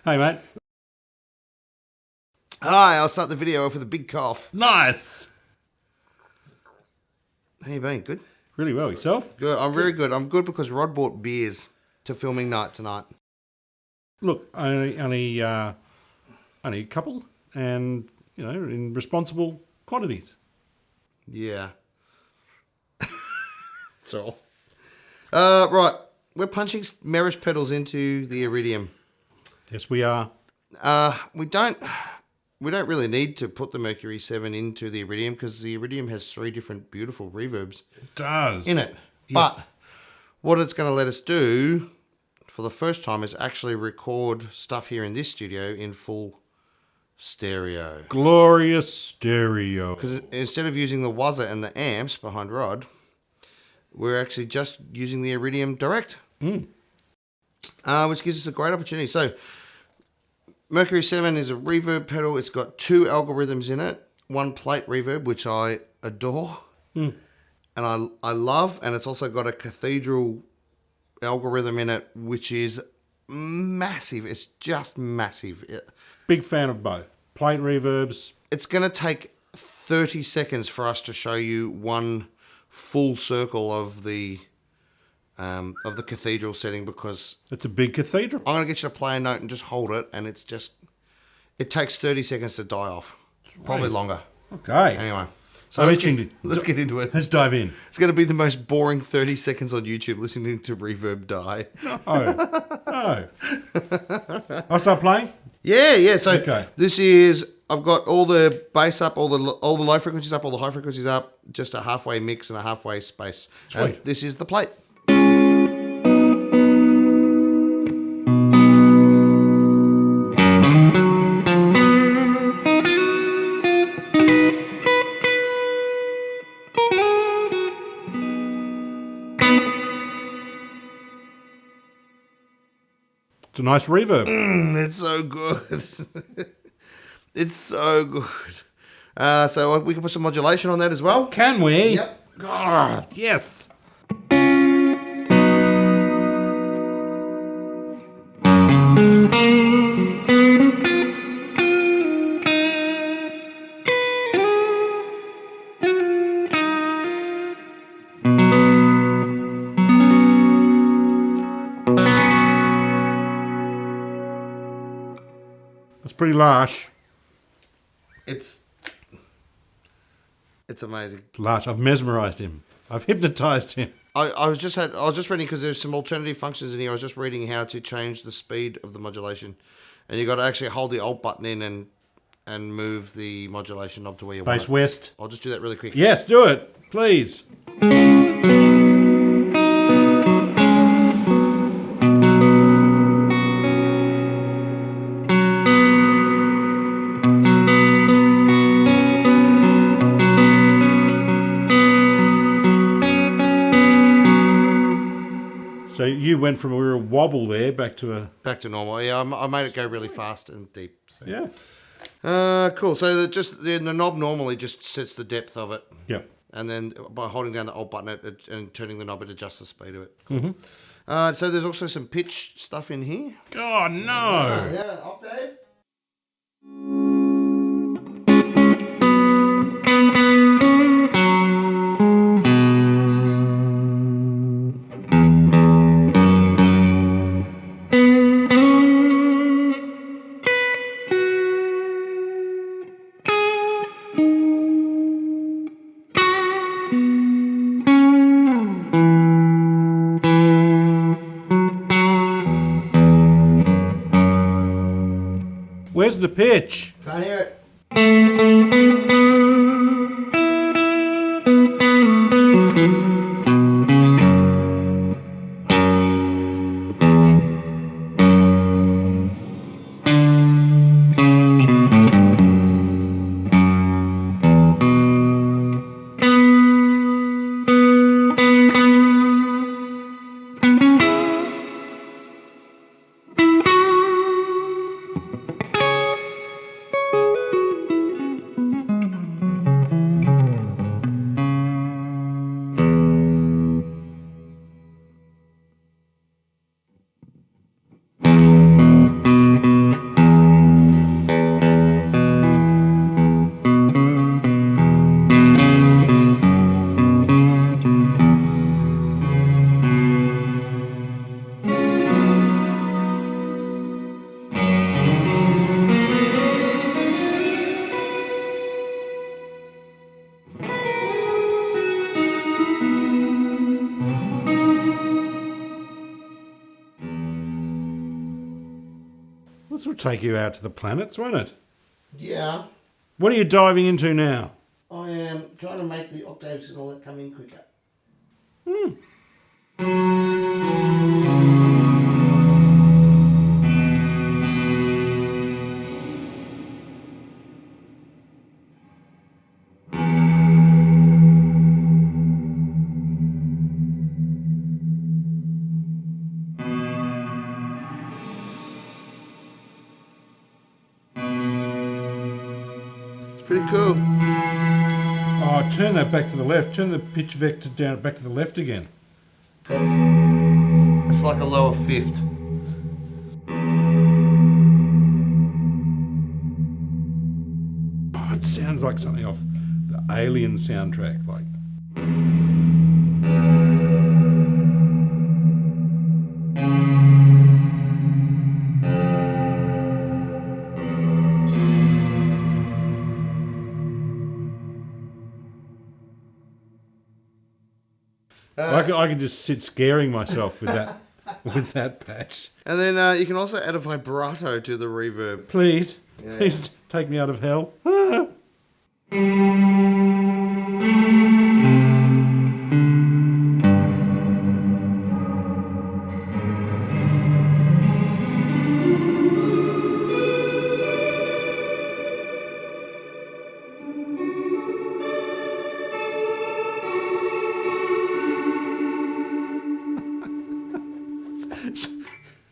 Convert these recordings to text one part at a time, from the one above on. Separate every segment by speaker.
Speaker 1: Hey, mate.
Speaker 2: Hi, I'll start the video off with a big cough.
Speaker 1: Nice.
Speaker 2: How you been? Good?
Speaker 1: Really well. Yourself?
Speaker 2: Good. I'm very good. I'm good because Rod bought beers to filming night tonight.
Speaker 1: Look, only a couple, and in responsible quantities.
Speaker 2: Yeah. So, right. We're punching Meris pedals into the Iridium.
Speaker 1: Yes, we are.
Speaker 2: We don't really need to put the Mercury7 into the Iridium because the Iridium has 3 different beautiful reverbs.
Speaker 1: It does.
Speaker 2: In it.
Speaker 1: Yes.
Speaker 2: But what it's going to let us do for the first time is actually record stuff here in this studio in full stereo.
Speaker 1: Glorious stereo.
Speaker 2: Because instead of using the Wuzzer and the amps behind Rod, we're actually just using the Iridium direct. Which gives us a great opportunity. So, Mercury7 is a reverb pedal. It's got 2 algorithms in it. 1 plate reverb, which I adore. And I love. And it's also got a cathedral algorithm in it, which is massive. It's just massive.
Speaker 1: Big fan of both. Plate reverbs.
Speaker 2: It's going to take 30 seconds for us to show you one full circle of the cathedral setting because
Speaker 1: It's a big cathedral.
Speaker 2: I'm going to get you to play a note and just hold it, and it takes 30 seconds to die off. Probably longer.
Speaker 1: Okay.
Speaker 2: Anyway, so
Speaker 1: I'm
Speaker 2: let's
Speaker 1: itching
Speaker 2: get into it.
Speaker 1: Let's dive in.
Speaker 2: It's going to be the most boring 30 seconds on YouTube listening to reverb die.
Speaker 1: No. I'll start playing?
Speaker 2: Yeah. So
Speaker 1: Okay.
Speaker 2: this is, I've got all the bass up, all the low frequencies up, all the high frequencies up, just a halfway mix and a halfway space.
Speaker 1: Sweet.
Speaker 2: And this is the plate.
Speaker 1: It's a nice reverb.
Speaker 2: It's so good. It's so good. So we can put some modulation on that as well.
Speaker 1: Can we?
Speaker 2: Yep.
Speaker 1: God, yes. It's pretty large.
Speaker 2: It's amazing.
Speaker 1: Large. I've mesmerized him. I've hypnotized him.
Speaker 2: I was just reading because there's some alternative functions in here. I was just reading how to change the speed of the modulation, and you got to actually hold the Alt button in and move the modulation knob to where you want
Speaker 1: Base
Speaker 2: it.
Speaker 1: west.
Speaker 2: I'll just do that really quick.
Speaker 1: Yes, do it, please. So you went from a real wobble there back to a...
Speaker 2: Back to normal. Yeah, I made it go really fast and deep. So.
Speaker 1: Yeah.
Speaker 2: Cool. So the knob normally just sets the depth of it.
Speaker 1: Yep.
Speaker 2: And then by holding down the Alt button and turning the knob, it adjusts the speed of it. Cool. So there's also some pitch stuff in here.
Speaker 1: Oh, no.
Speaker 2: Yeah, octave.
Speaker 1: Where's the pitch?
Speaker 2: Can't hear it.
Speaker 1: This will take you out to the planets, won't it?
Speaker 2: Yeah.
Speaker 1: What are you diving into now?
Speaker 2: I am trying to make the octaves and all that come in quicker. It's pretty cool.
Speaker 1: Oh, turn that back to the left. Turn the pitch vector down back to the left again.
Speaker 2: It's like a lower fifth.
Speaker 1: Oh, it sounds like something off the Alien soundtrack. Like, I could just sit scaring myself with that with that patch.
Speaker 2: And then you can also add a vibrato to the reverb.
Speaker 1: Please,
Speaker 2: Yeah.
Speaker 1: please take me out of hell.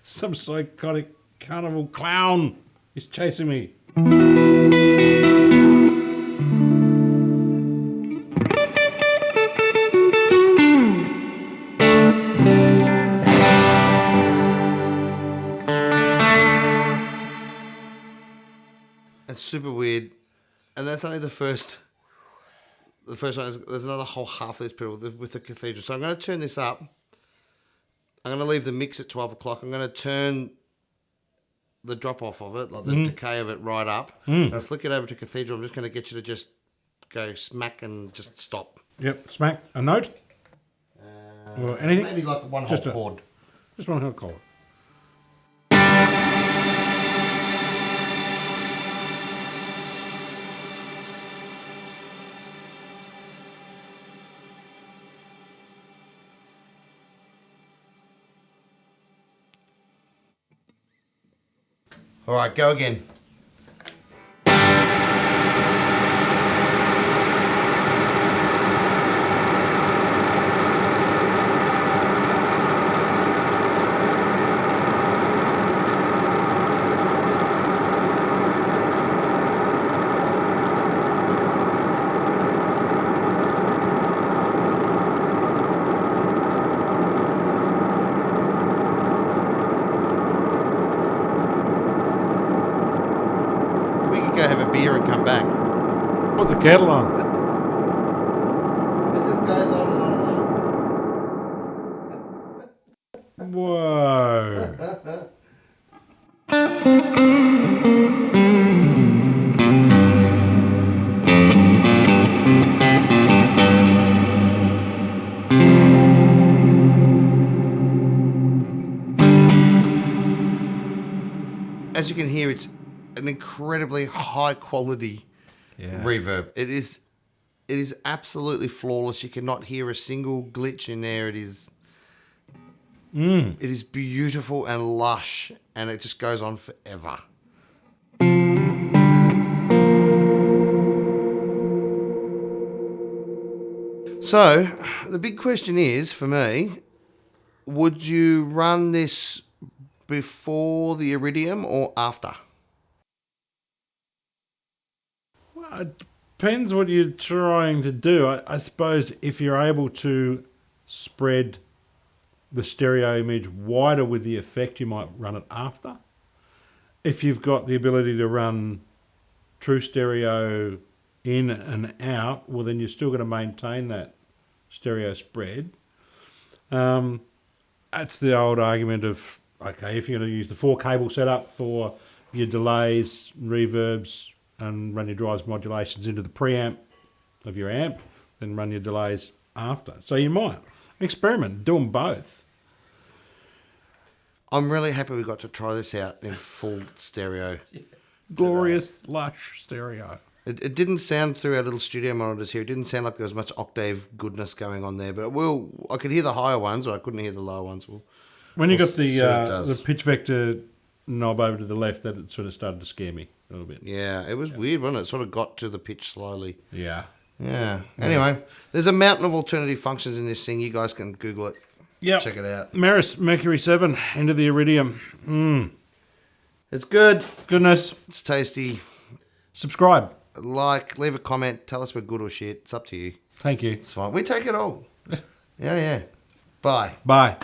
Speaker 1: Some psychotic carnival clown is chasing me.
Speaker 2: It's super weird. And that's only the first one. There's another whole half of this pedal with the cathedral. So I'm going to turn this up. I'm going to leave the mix at 12 o'clock. I'm going to turn the drop off of it, like the decay of it, right up. And I flick it over to cathedral. I'm just going to get you to just go smack and just stop.
Speaker 1: Yep, smack a note or anything.
Speaker 2: Maybe like one
Speaker 1: Just
Speaker 2: whole chord.
Speaker 1: Just one whole chord.
Speaker 2: All right, go again. We could go have a beer and come back.
Speaker 1: Put the kettle on.
Speaker 2: It just goes on and on and on.
Speaker 1: Whoa.
Speaker 2: As you can hear, it's an incredibly high quality reverb. It is absolutely flawless. You cannot hear a single glitch in there. It is beautiful and lush, and it just goes on forever. So the big question is for me, would you run this before the Iridium or after?
Speaker 1: Well, it depends what you're trying to do. I suppose if you're able to spread the stereo image wider with the effect, you might run it after. If you've got the ability to run true stereo in and out, well, then you're still going to maintain that stereo spread. That's the old argument of, okay, if you're going to use the 4 cable setup for your delays, reverbs, and run your drives modulations into the preamp of your amp, then run your delays after. So you might experiment, do them both.
Speaker 2: I'm really happy we got to try this out in full stereo.
Speaker 1: Glorious, lush stereo.
Speaker 2: It didn't sound through our little studio monitors here. It didn't sound like there was much octave goodness going on there. But I could hear the higher ones, but I couldn't hear the lower ones.
Speaker 1: When you got
Speaker 2: see what it does.
Speaker 1: the pitch vector knob over to the left, that it sort of started to scare me a little bit.
Speaker 2: Yeah, it was weird, wasn't it? It sort of got to the pitch slowly.
Speaker 1: Yeah.
Speaker 2: Yeah. Anyway, there's a mountain of alternative functions in this thing. You guys can Google it.
Speaker 1: Yep.
Speaker 2: Check it out.
Speaker 1: Meris Mercury7 into the Iridium.
Speaker 2: It's good.
Speaker 1: Goodness.
Speaker 2: It's tasty.
Speaker 1: Subscribe.
Speaker 2: Leave a comment. Tell us we're good or shit. It's up to you.
Speaker 1: Thank you.
Speaker 2: It's fine. We take it all. Yeah. Bye.
Speaker 1: Bye.